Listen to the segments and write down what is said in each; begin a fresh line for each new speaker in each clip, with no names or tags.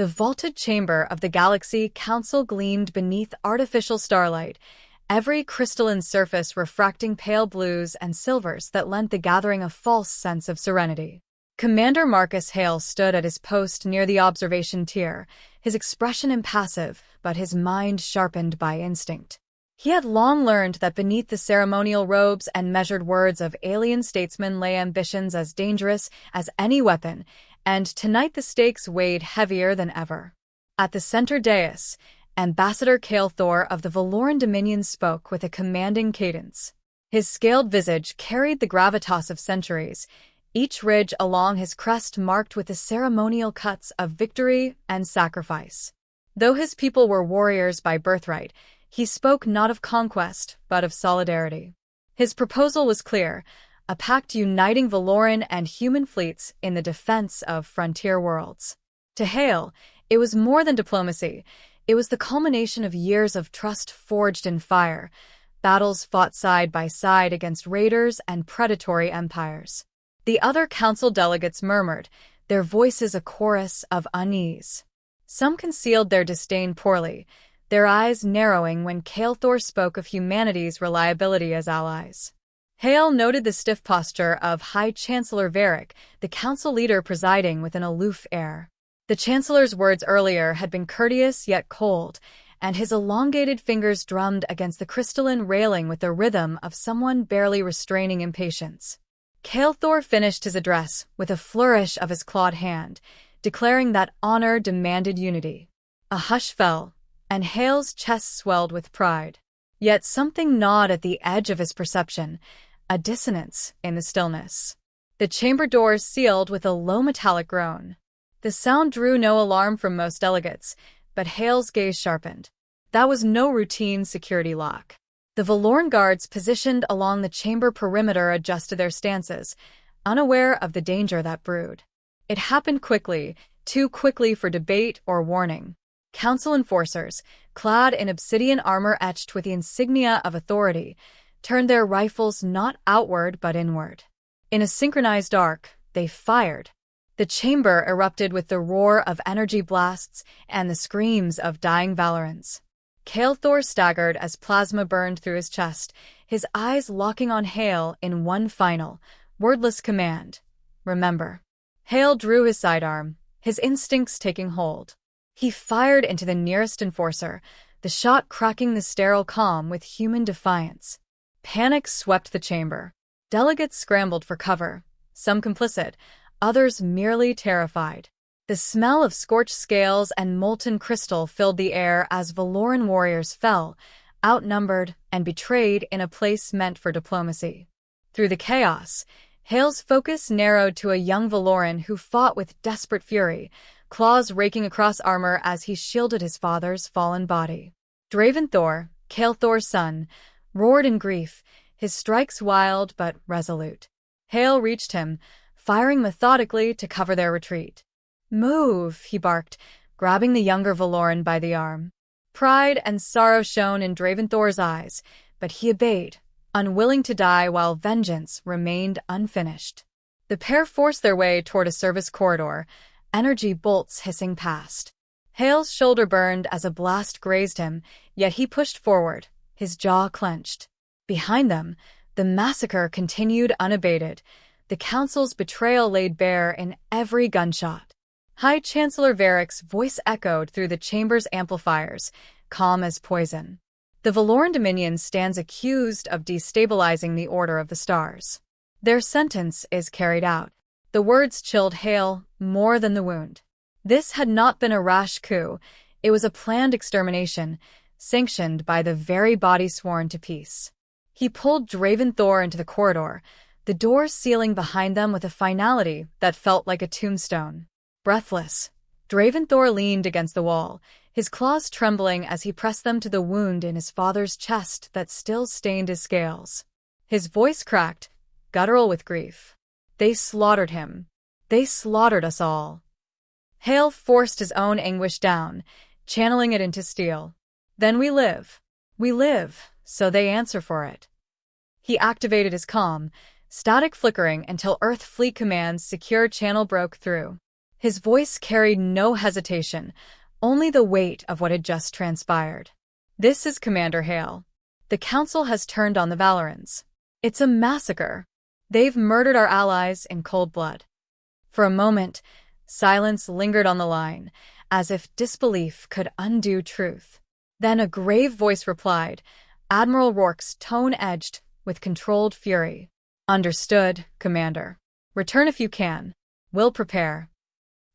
The vaulted chamber of the Galaxy Council gleamed beneath artificial starlight, every crystalline surface refracting pale blues and silvers that lent the gathering a false sense of serenity. Commander Marcus Hale stood at his post near the observation tier, his expression impassive, but his mind sharpened by instinct. He had long learned that beneath the ceremonial robes and measured words of alien statesmen lay ambitions as dangerous as any weapon, and tonight the stakes weighed heavier than ever. At the center dais, Ambassador Kael'thor of the Valoran Dominion spoke with a commanding cadence. His scaled visage carried the gravitas of centuries, each ridge along his crest marked with the ceremonial cuts of victory and sacrifice. Though his people were warriors by birthright, he spoke not of conquest, but of solidarity. His proposal was clear, a pact uniting Valoran and human fleets in the defense of frontier worlds. To Hale, it was more than diplomacy. It was the culmination of years of trust forged in fire, battles fought side by side against raiders and predatory empires. The other council delegates murmured, their voices a chorus of unease. Some concealed their disdain poorly, their eyes narrowing when Kael'thor spoke of humanity's reliability as allies. Hale noted the stiff posture of High Chancellor Varric, the council leader presiding with an aloof air. The Chancellor's words earlier had been courteous yet cold, and his elongated fingers drummed against the crystalline railing with the rhythm of someone barely restraining impatience. Kael'thor finished his address with a flourish of his clawed hand, declaring that honor demanded unity. A hush fell, and Hale's chest swelled with pride. Yet something gnawed at the edge of his perception, a dissonance in the stillness. The chamber doors sealed with a low metallic groan. The sound drew no alarm from most delegates, but Hale's gaze sharpened. That was no routine security lock. The Valoran guards positioned along the chamber perimeter adjusted their stances, unaware of the danger that brewed. It happened quickly, too quickly for debate or warning. Council enforcers, clad in obsidian armor etched with the insignia of authority, turned their rifles not outward but inward. In a synchronized arc, they fired. The chamber erupted with the roar of energy blasts and the screams of dying Valorans. Kael'thor staggered as plasma burned through his chest, his eyes locking on Hale in one final, wordless command. Remember. Hale drew his sidearm, his instincts taking hold. He fired into the nearest enforcer, the shot cracking the sterile calm with human defiance. Panic swept the chamber. Delegates scrambled for cover, some complicit, others merely terrified. The smell of scorched scales and molten crystal filled the air as Valoran warriors fell, outnumbered and betrayed in a place meant for diplomacy. Through the chaos, Hale's focus narrowed to a young Valoran who fought with desperate fury, claws raking across armor as he shielded his father's fallen body. Draven Thor, Kael'thor's son, roared in grief, his strikes wild but resolute. Hale reached him, firing methodically to cover their retreat. "Move," he barked, grabbing the younger Valoran by the arm. Pride and sorrow shone in Draven Thor's eyes, but he obeyed, unwilling to die while vengeance remained unfinished. The pair forced their way toward a service corridor, energy bolts hissing past. Hale's shoulder burned as a blast grazed him, yet he pushed forward, his jaw clenched. Behind them, the massacre continued unabated, the council's betrayal laid bare in every gunshot. High Chancellor Varric's voice echoed through the chamber's amplifiers, calm as poison. The Valoran Dominion stands accused of destabilizing the Order of the Stars. Their sentence is carried out. The words chilled Hale more than the wound. This had not been a rash coup, it was a planned extermination, sanctioned by the very body sworn to peace. He pulled Draven Thor into the corridor, the doors sealing behind them with a finality that felt like a tombstone. Breathless, Draven Thor leaned against the wall, his claws trembling as he pressed them to the wound in his father's chest that still stained his scales. His voice cracked, guttural with grief. They slaughtered him. They slaughtered us all. Hale forced his own anguish down, channeling it into steel. Then we live. We live, so they answer for it. He activated his comm, static flickering until Earth Fleet Command's secure channel broke through. His voice carried no hesitation, only the weight of what had just transpired. "This is Commander Hale. The Council has turned on the Valorans. It's a massacre. They've murdered our allies in cold blood." For a moment, silence lingered on the line, as if disbelief could undo truth. Then a grave voice replied, Admiral Rourke's tone edged with controlled fury. "Understood, Commander. Return if you can. We'll prepare."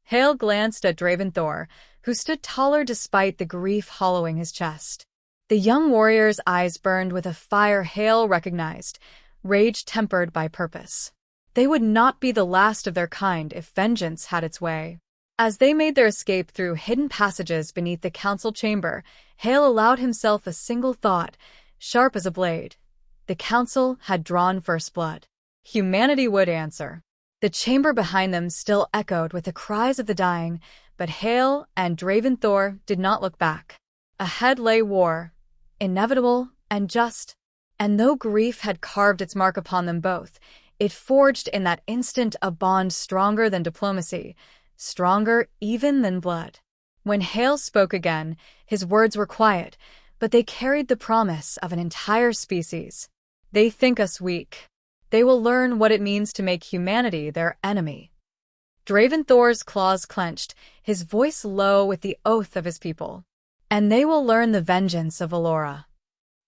Hale glanced at Draven Thor, who stood taller despite the grief hollowing his chest. The young warrior's eyes burned with a fire Hale recognized, rage tempered by purpose. They would not be the last of their kind if vengeance had its way. As they made their escape through hidden passages beneath the council chamber, Hale allowed himself a single thought, sharp as a blade. The council had drawn first blood. Humanity would answer. The chamber behind them still echoed with the cries of the dying, but Hale and Draven Thor did not look back. Ahead lay war, inevitable and just. And though grief had carved its mark upon them both, it forged in that instant a bond stronger than diplomacy, stronger even than blood. When Hale spoke again, his words were quiet, but they carried the promise of an entire species. "They think us weak. They will learn what it means to make humanity their enemy." Draven Thor's claws clenched, his voice low with the oath of his people. "And they will learn the vengeance of Valoran."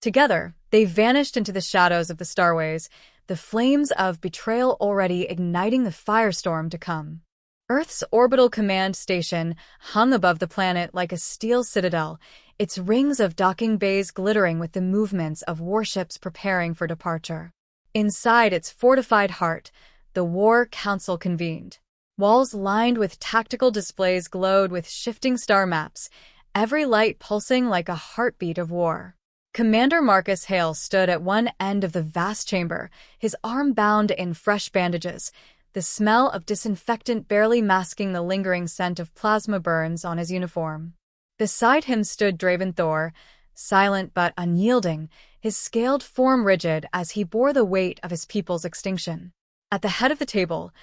Together, they vanished into the shadows of the starways, the flames of betrayal already igniting the firestorm to come. Earth's orbital command station hung above the planet like a steel citadel, its rings of docking bays glittering with the movements of warships preparing for departure. Inside its fortified heart, the War Council convened. Walls lined with tactical displays glowed with shifting star maps, every light pulsing like a heartbeat of war. Commander Marcus Hale stood at one end of the vast chamber, his arm bound in fresh bandages, the smell of disinfectant barely masking the lingering scent of plasma burns on his uniform. Beside him stood Draven Thor, silent but unyielding, his scaled form rigid as he bore the weight of his people's extinction. At the head of the table,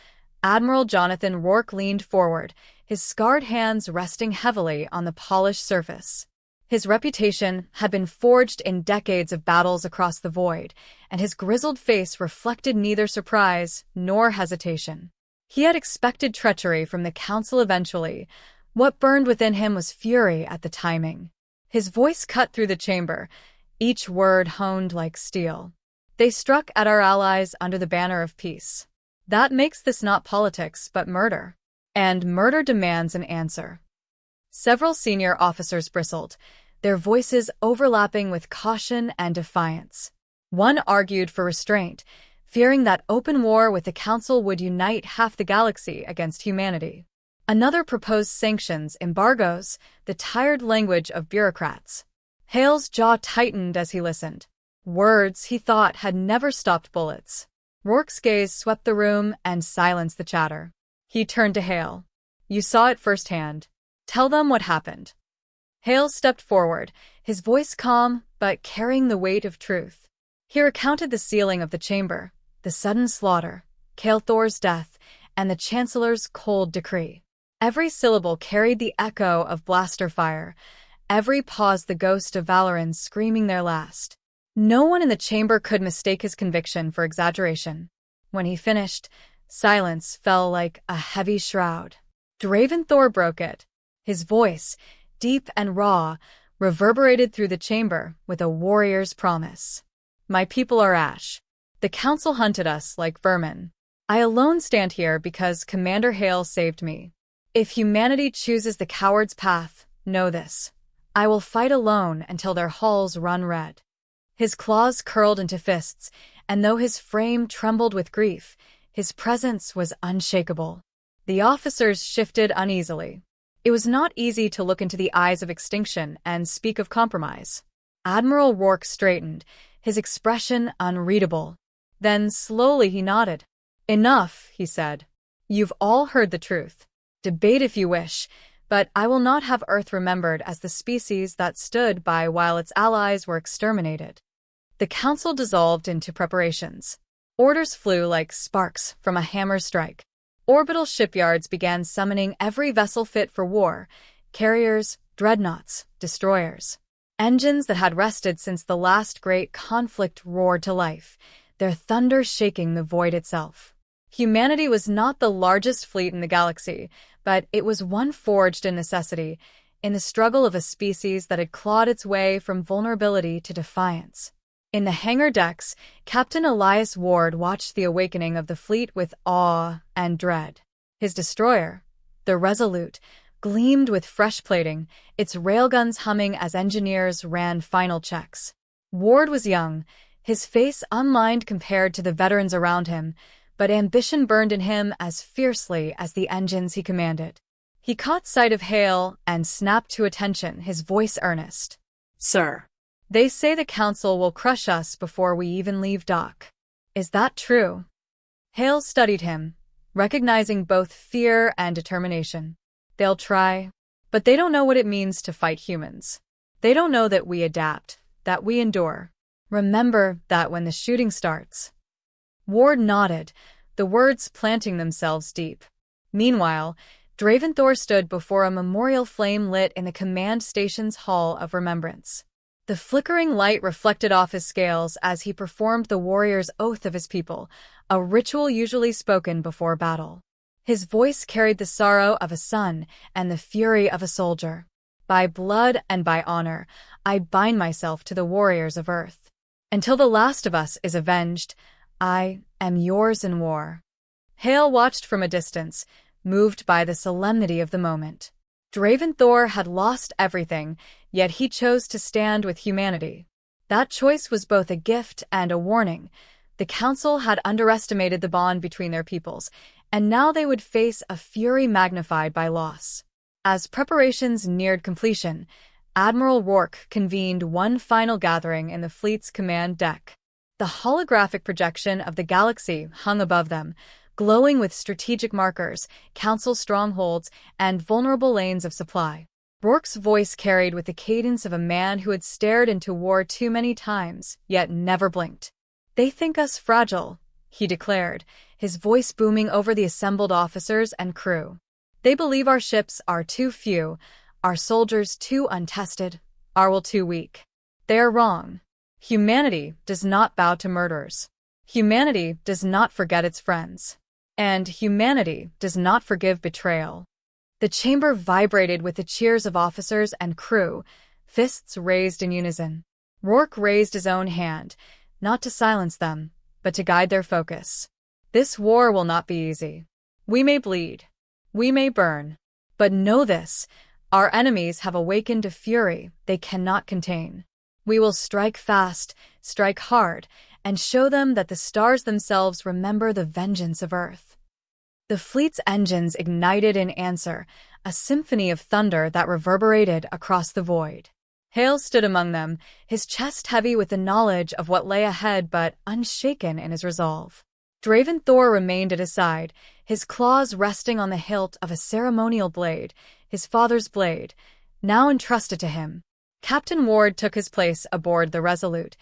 Admiral Jonathan Rourke leaned forward, his scarred hands resting heavily on the polished surface. His reputation had been forged in decades of battles across the void, and his grizzled face reflected neither surprise nor hesitation. He had expected treachery from the council eventually. What burned within him was fury at the timing. His voice cut through the chamber, each word honed like steel. "They struck at our allies under the banner of peace. That makes this not politics but murder. And murder demands an answer." Several senior officers bristled, their voices overlapping with caution and defiance. One argued for restraint, fearing that open war with the Council would unite half the galaxy against humanity. Another proposed sanctions, embargoes, the tired language of bureaucrats. Hale's jaw tightened as he listened. Words, he thought, had never stopped bullets. Rourke's gaze swept the room and silenced the chatter. He turned to Hale. "You saw it firsthand. Tell them what happened." Hale stepped forward, his voice calm but carrying the weight of truth. He recounted the sealing of the chamber, the sudden slaughter, Cale Thor's death, and the Chancellor's cold decree. Every syllable carried the echo of blaster fire, every pause the ghost of Valoran screaming their last. No one in the chamber could mistake his conviction for exaggeration. When he finished, silence fell like a heavy shroud. Draven Thor broke it. His voice, deep and raw, reverberated through the chamber with a warrior's promise. "My people are ash. The council hunted us like vermin. I alone stand here because Commander Hale saved me. If humanity chooses the coward's path, know this. I will fight alone until their hulls run red." His claws curled into fists, and though his frame trembled with grief, his presence was unshakable. The officers shifted uneasily. It was not easy to look into the eyes of extinction and speak of compromise. Admiral Rourke straightened, his expression unreadable. Then slowly he nodded. "Enough," he said. "You've all heard the truth. Debate if you wish, but I will not have Earth remembered as the species that stood by while its allies were exterminated." The council dissolved into preparations. Orders flew like sparks from a hammer's strike. Orbital shipyards began summoning every vessel fit for war: carriers, dreadnoughts, destroyers. Engines that had rested since the last great conflict roared to life, their thunder shaking the void itself. Humanity was not the largest fleet in the galaxy, but it was one forged in necessity, in the struggle of a species that had clawed its way from vulnerability to defiance. In the hangar decks, Captain Elias Ward watched the awakening of the fleet with awe and dread. His destroyer, the Resolute, gleamed with fresh plating, its railguns humming as engineers ran final checks. Ward was young, his face unlined compared to the veterans around him, but ambition burned in him as fiercely as the engines he commanded. He caught sight of Hale and snapped to attention, his voice earnest.
"Sir,
They say the Council will crush us before we even leave dock. Is that true?" Hale studied him, recognizing both fear and determination. They'll try, but they don't know what it means to fight humans. They don't know that we adapt, that we endure. Remember that when the shooting starts. Ward nodded, the words planting themselves deep. Meanwhile, Draventhor stood before a memorial flame lit in the command station's Hall of Remembrance. The flickering light reflected off his scales as he performed the warrior's oath of his people, a ritual usually spoken before battle. His voice carried the sorrow of a son and the fury of a soldier. By blood and by honor, I bind myself to the warriors of Earth. Until the last of us is avenged, I am yours in war. Hale watched from a distance, moved by the solemnity of the moment. Draventhor had lost everything, yet he chose to stand with humanity. That choice was both a gift and a warning. The Council had underestimated the bond between their peoples, and now they would face a fury magnified by loss. As preparations neared completion, Admiral Rourke convened one final gathering in the fleet's command deck. The holographic projection of the galaxy hung above them, glowing with strategic markers, Council strongholds, and vulnerable lanes of supply. Rourke's voice carried with the cadence of a man who had stared into war too many times, yet never blinked. "They think us fragile," he declared, his voice booming over the assembled officers and crew. "They believe our ships are too few, our soldiers too untested, our will too weak. They are wrong. Humanity does not bow to murderers. Humanity does not forget its friends. And humanity does not forgive betrayal." The chamber vibrated with the cheers of officers and crew, fists raised in unison. Rourke raised his own hand, not to silence them, but to guide their focus. "This war will not be easy. We may bleed. We may burn. But know this, our enemies have awakened a fury they cannot contain. We will strike fast, strike hard, and show them that the stars themselves remember the vengeance of Earth." The fleet's engines ignited in answer, a symphony of thunder that reverberated across the void. Hale stood among them, his chest heavy with the knowledge of what lay ahead but unshaken in his resolve. Draventhor remained at his side, his claws resting on the hilt of a ceremonial blade, his father's blade, now entrusted to him. Captain Ward took his place aboard the Resolute,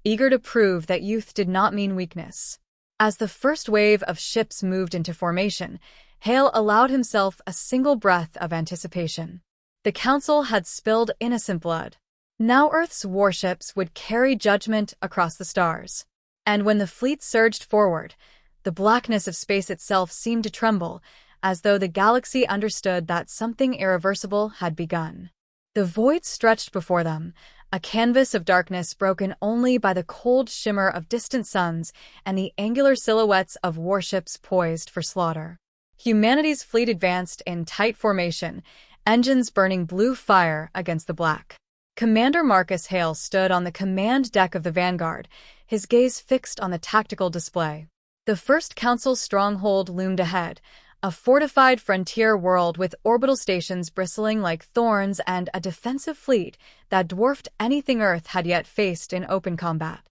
eager to prove that youth did not mean weakness. As the first wave of ships moved into formation, Hale allowed himself a single breath of anticipation. The Council had spilled innocent blood. Now Earth's warships would carry judgment across the stars. And when the fleet surged forward, the blackness of space itself seemed to tremble, as though the galaxy understood that something irreversible had begun. The void stretched before them, a canvas of darkness broken only by the cold shimmer of distant suns and the angular silhouettes of warships poised for slaughter. Humanity's fleet advanced in tight formation, engines burning blue fire against the black. Commander Marcus Hale stood on the command deck of the Vanguard, his gaze fixed on the tactical display. The first Council stronghold loomed ahead, a fortified frontier world with orbital stations bristling like thorns and a defensive fleet that dwarfed anything Earth had yet faced in open combat.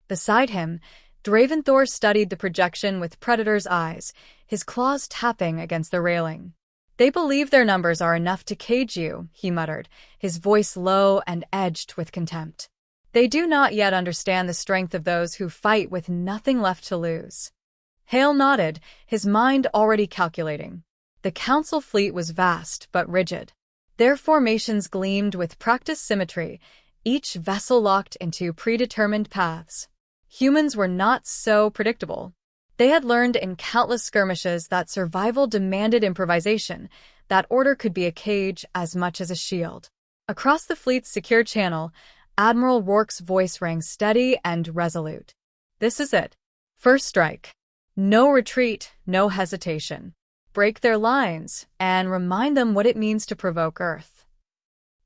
Beside him, Draventhor studied the projection with Predator's eyes, his claws tapping against the railing. "They believe their numbers are enough to cage you," he muttered, his voice low and edged with contempt. "They do not yet understand the strength of those who fight with nothing left to lose." Hale nodded, his mind already calculating. The council fleet was vast but rigid. Their formations gleamed with practiced symmetry, each vessel locked into predetermined paths. Humans were not so predictable. They had learned in countless skirmishes that survival demanded improvisation, that order could be a cage as much as a shield. Across the fleet's secure channel, Admiral Rourke's voice rang steady and resolute. This is it. First strike. No retreat, no hesitation. Break their lines, and remind them what it means to provoke Earth.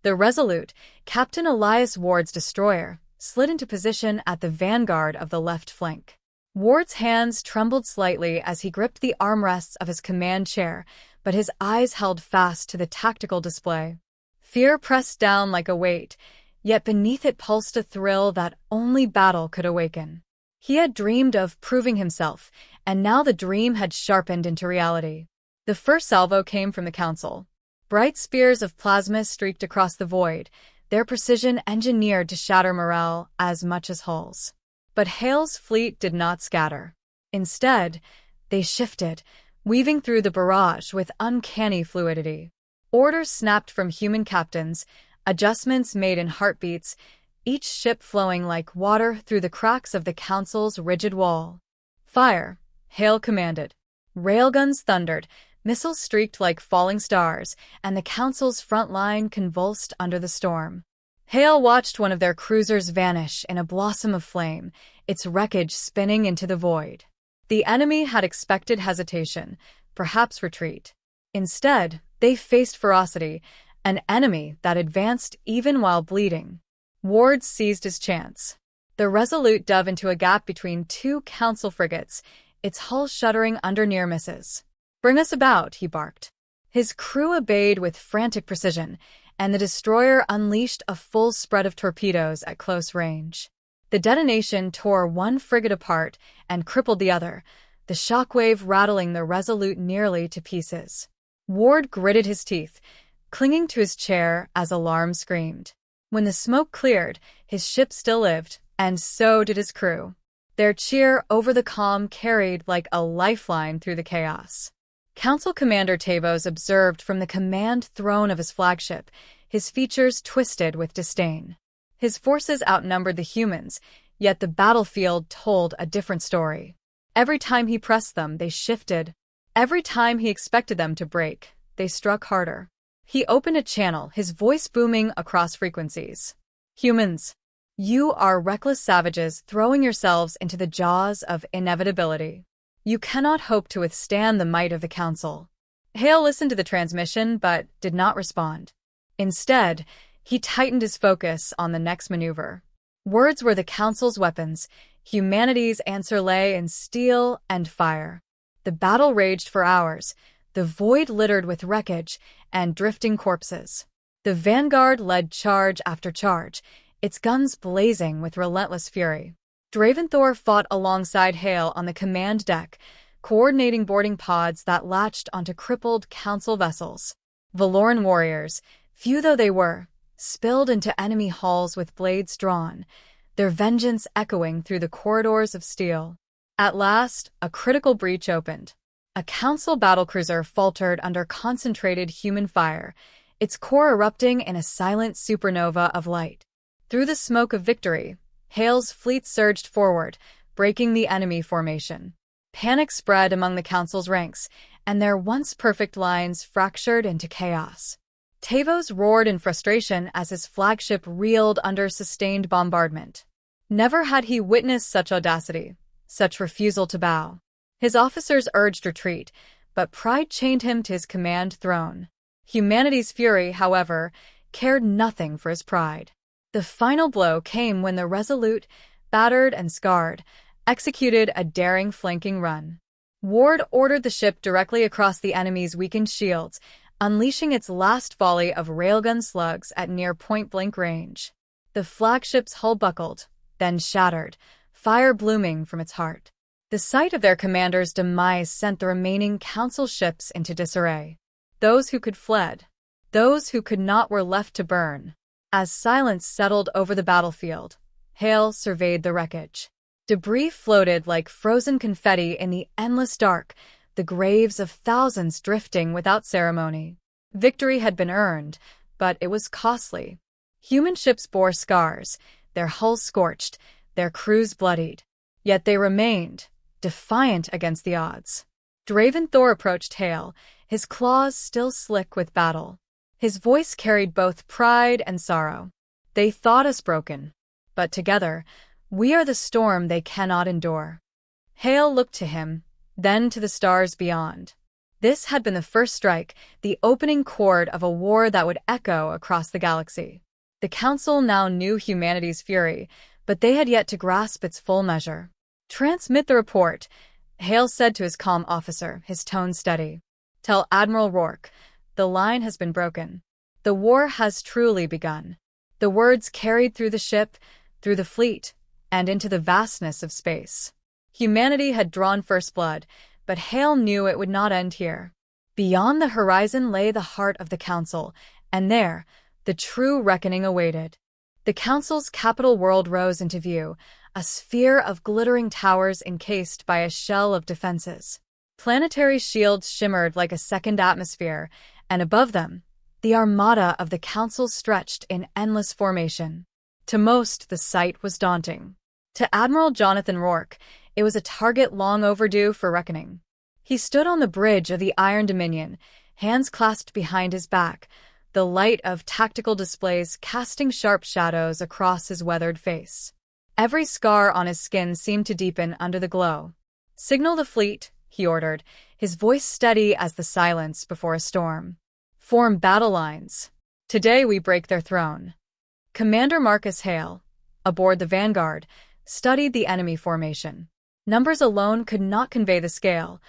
The Resolute, Captain Elias Ward's destroyer, slid into position at the vanguard of the left flank. Ward's hands trembled slightly as he gripped the armrests of his command chair, but his eyes held fast to the tactical display. Fear pressed down like a weight, yet beneath it pulsed a thrill that only battle could awaken. He had dreamed of proving himself, and now the dream had sharpened into reality. The first salvo came from the council. Bright spears of plasma streaked across the void, their precision engineered to shatter morale as much as hulls. But Hale's fleet did not scatter. Instead, they shifted, weaving through the barrage with uncanny fluidity. Orders snapped from human captains, adjustments made in heartbeats, each ship flowing like water through the cracks of the council's rigid wall. Fire, Hale commanded. Railguns thundered, missiles streaked like falling stars, and the council's front line convulsed under the storm. Hale watched one of their cruisers vanish in a blossom of flame, its wreckage spinning into the void. The enemy had expected hesitation, perhaps retreat. Instead, they faced ferocity, an enemy that advanced even while bleeding. Ward seized his chance. The Resolute dove into a gap between two council frigates, its hull shuddering under near misses. "Bring us about," he barked. His crew obeyed with frantic precision, and the destroyer unleashed a full spread of torpedoes at close range. The detonation tore one frigate apart and crippled the other, the shockwave rattling the Resolute nearly to pieces. Ward gritted his teeth, clinging to his chair as alarm screamed. When the smoke cleared, his ship still lived, and so did his crew. Their cheer over the calm carried like a lifeline through the chaos. Council Commander Tavos observed from the command throne of his flagship, his features twisted with disdain. His forces outnumbered the humans, yet the battlefield told a different story. Every time he pressed them, they shifted. Every time he expected them to break, they struck harder. He opened a channel, his voice booming across frequencies. "Humans, you are reckless savages throwing yourselves into the jaws of inevitability. You cannot hope to withstand the might of the Council." Hale listened to the transmission but did not respond. Instead, he tightened his focus on the next maneuver. Words were the Council's weapons. Humanity's answer lay in steel and fire. The battle raged for hours, the void littered with wreckage and drifting corpses. The vanguard led charge after charge, its guns blazing with relentless fury. Draventhor fought alongside Hale on the command deck, coordinating boarding pods that latched onto crippled council vessels. Valoran warriors, few though they were, spilled into enemy hulls with blades drawn, their vengeance echoing through the corridors of steel. At last, a critical breach opened. A council battlecruiser faltered under concentrated human fire, its core erupting in a silent supernova of light. Through the smoke of victory, Hale's fleet surged forward, breaking the enemy formation. Panic spread among the council's ranks, and their once perfect lines fractured into chaos. Tavos roared in frustration as his flagship reeled under sustained bombardment. Never had he witnessed such audacity, such refusal to bow. His officers urged retreat, but pride chained him to his command throne. Humanity's fury, however, cared nothing for his pride. The final blow came when the Resolute, battered and scarred, executed a daring flanking run. Ward ordered the ship directly across the enemy's weakened shields, unleashing its last volley of railgun slugs at near point-blank range. The flagship's hull buckled, then shattered, fire blooming from its heart. The sight of their commander's demise sent the remaining council ships into disarray. Those who could fled. Those who could not were left to burn. As silence settled over the battlefield, Hale surveyed the wreckage. Debris floated like frozen confetti in the endless dark, the graves of thousands drifting without ceremony. Victory had been earned, but it was costly. Human ships bore scars, their hulls scorched, their crews bloodied. Yet they remained, defiant against the odds. Draven Thor approached Hale, his claws still slick with battle. His voice carried both pride and sorrow. They thought us broken, but together, we are the storm they cannot endure. Hale looked to him, then to the stars beyond. This had been the first strike, the opening chord of a war that would echo across the galaxy. The Council now knew humanity's fury, but they had yet to grasp its full measure. "Transmit the report," Hale said to his calm officer, his tone steady. "Tell Admiral Rourke, the line has been broken. The war has truly begun." The words carried through the ship, through the fleet, and into the vastness of space. Humanity had drawn first blood, but Hale knew it would not end here. Beyond the horizon lay the heart of the Council, and there, the true reckoning awaited. The Council's capital world rose into view, a sphere of glittering towers encased by a shell of defenses. Planetary shields shimmered like a second atmosphere, and above them, the armada of the Council stretched in endless formation. To most, the sight was daunting. To Admiral Jonathan Rourke, it was a target long overdue for reckoning. He stood on the bridge of the Iron Dominion, hands clasped behind his back, the light of tactical displays casting sharp shadows across his weathered face. Every scar on his skin seemed to deepen under the glow. "Signal the fleet," he ordered, his voice steady as the silence before a storm. "Form battle lines. Today we break their throne." Commander Marcus Hale, aboard the Vanguard, studied the enemy formation. Numbers alone could not convey the scale.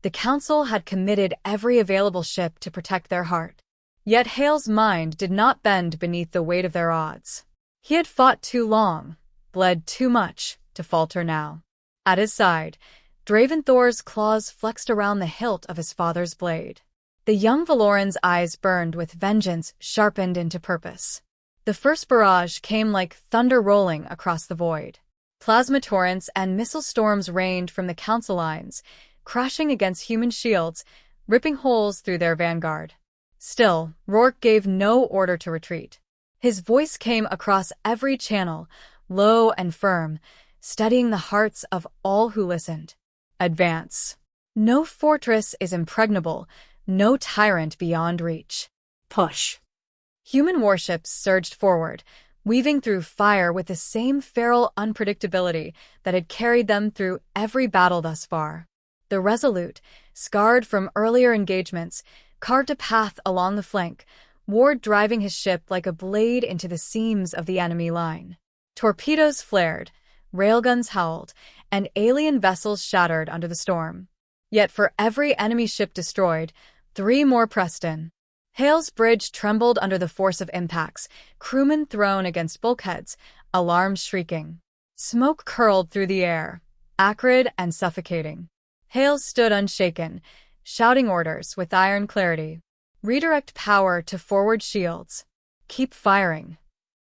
The Council had committed every available ship to protect their heart. Yet Hale's mind did not bend beneath the weight of their odds. He had fought too long, bled too much, to falter now. At his side, Draven Thor's claws flexed around the hilt of his father's blade. The young Valoran's eyes burned with vengeance sharpened into purpose. The first barrage came like thunder rolling across the void. Plasma torrents and missile storms rained from the Council lines, crashing against human shields, ripping holes through their vanguard. Still, Rourke gave no order to retreat. His voice came across every channel, low and firm, steadying the hearts of all who listened. "Advance. No fortress is impregnable, no tyrant beyond reach. Push." Human warships surged forward, weaving through fire with the same feral unpredictability that had carried them through every battle thus far. The Resolute, scarred from earlier engagements, carved a path along the flank, Ward driving his ship like a blade into the seams of the enemy line. Torpedoes flared, railguns howled, and alien vessels shattered under the storm. Yet for every enemy ship destroyed, 3 more pressed in. Hale's bridge trembled under the force of impacts, crewmen thrown against bulkheads, alarms shrieking. Smoke curled through the air, acrid and suffocating. Hale stood unshaken, shouting orders with iron clarity. "Redirect power to forward shields. Keep firing."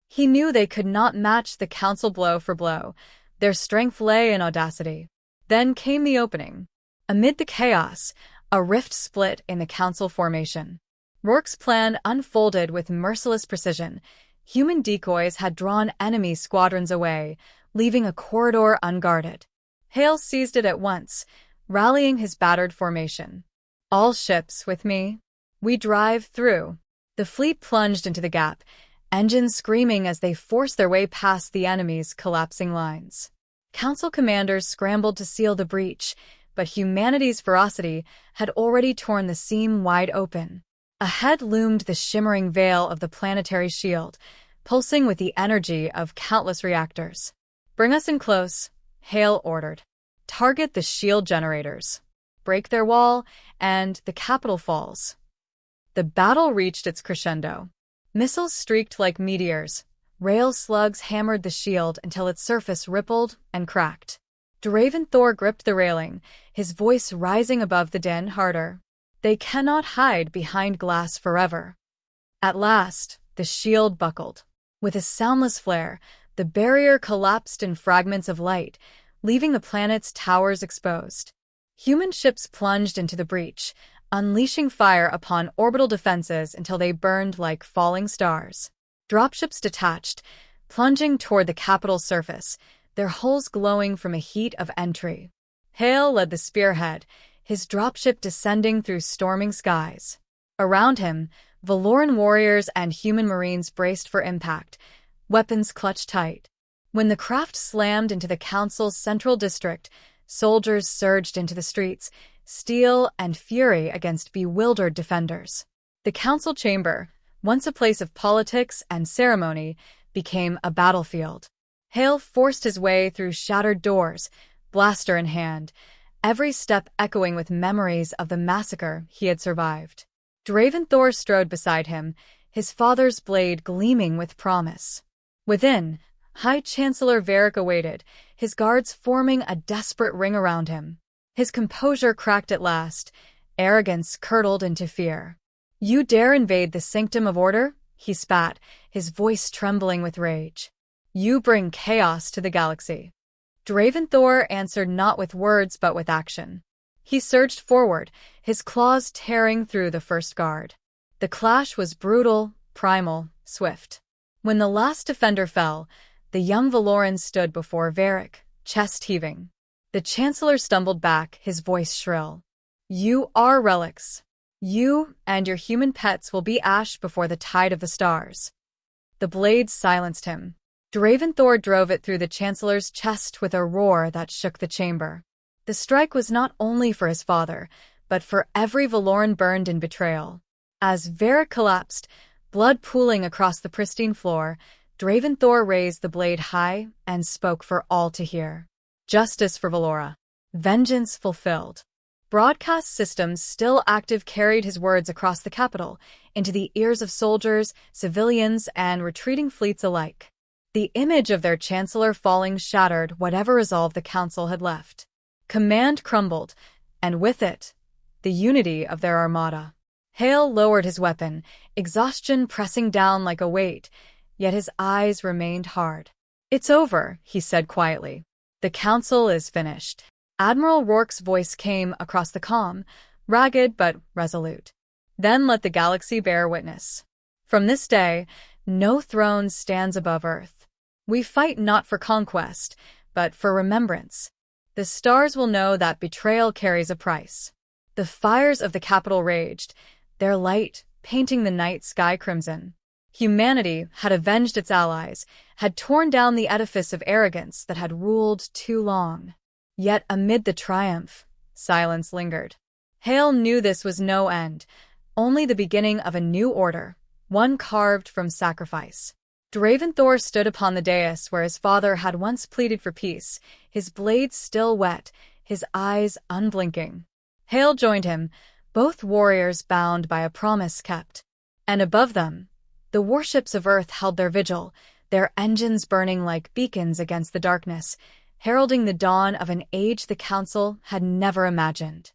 He knew they could not match the Council blow for blow. Their strength lay in audacity. Then came the opening. Amid the chaos, a rift split in the Council formation. Rourke's plan unfolded with merciless precision. Human decoys had drawn enemy squadrons away, leaving a corridor unguarded. Hale seized it at once, rallying his battered formation. "All ships with me. We drive through." The fleet plunged into the gap, engines screaming as they forced their way past the enemy's collapsing lines. Council commanders scrambled to seal the breach, but humanity's ferocity had already torn the seam wide open. Ahead loomed the shimmering veil of the planetary shield, pulsing with the energy of countless reactors. "Bring us in close," Hale ordered. "Target the shield generators. Break their wall, and the capital falls." The battle reached its crescendo. Missiles streaked like meteors. Rail slugs hammered the shield until its surface rippled and cracked. Draven Thor gripped the railing, his voice rising above the din harder. "They cannot hide behind glass forever." At last, the shield buckled. With a soundless flare, the barrier collapsed in fragments of light, leaving the planet's towers exposed. Human ships plunged into the breach, unleashing fire upon orbital defenses until they burned like falling stars. Dropships detached, plunging toward the capital's surface, their hulls glowing from a heat of entry. Hale led the spearhead, his dropship descending through storming skies. Around him, Valoran warriors and human marines braced for impact, weapons clutched tight. When the craft slammed into the Council's central district, soldiers surged into the streets, steel and fury against bewildered defenders. The Council chamber, once a place of politics and ceremony, became a battlefield. Hale forced his way through shattered doors, blaster in hand, every step echoing with memories of the massacre he had survived. Draventhor strode beside him, his father's blade gleaming with promise. Within, High Chancellor Varric awaited, his guards forming a desperate ring around him. His composure cracked at last, arrogance curdled into fear. "You dare invade the sanctum of order?" he spat, his voice trembling with rage. "You bring chaos to the galaxy." Draventhor answered not with words but with action. He surged forward, his claws tearing through the first guard. The clash was brutal, primal, swift. When the last defender fell, the young Valoran stood before Varric, chest heaving. The Chancellor stumbled back, his voice shrill. "You are relics. You and your human pets will be ash before the tide of the stars." The blade silenced him. Draventhor drove it through the Chancellor's chest with a roar that shook the chamber. The strike was not only for his father, but for every Valoran burned in betrayal. As Varric collapsed, blood pooling across the pristine floor, Draventhor raised the blade high and spoke for all to hear. Justice for Valora. Vengeance fulfilled. Broadcast systems still active carried his words across the capital, into the ears of soldiers, civilians, and retreating fleets alike. The image of their chancellor falling shattered whatever resolve the council had left. Command crumbled, and with it, the unity of their armada. Hale lowered his weapon, exhaustion pressing down like a weight, yet his eyes remained hard. "It's over," he said quietly. "The council is finished." Admiral Rourke's voice came across the calm, ragged but resolute. "Then let the galaxy bear witness. From this day, no throne stands above Earth. We fight not for conquest, but for remembrance. The stars will know that betrayal carries a price." The fires of the capital raged, their light painting the night sky crimson. Humanity had avenged its allies, had torn down the edifice of arrogance that had ruled too long. Yet amid the triumph, silence lingered. Hale knew this was no end, only the beginning of a new order, one carved from sacrifice. Draventhor stood upon the dais where his father had once pleaded for peace, his blade still wet, his eyes unblinking. Hale joined him, both warriors bound by a promise kept. And above them, the warships of Earth held their vigil, their engines burning like beacons against the darkness, heralding the dawn of an age the Council had never imagined.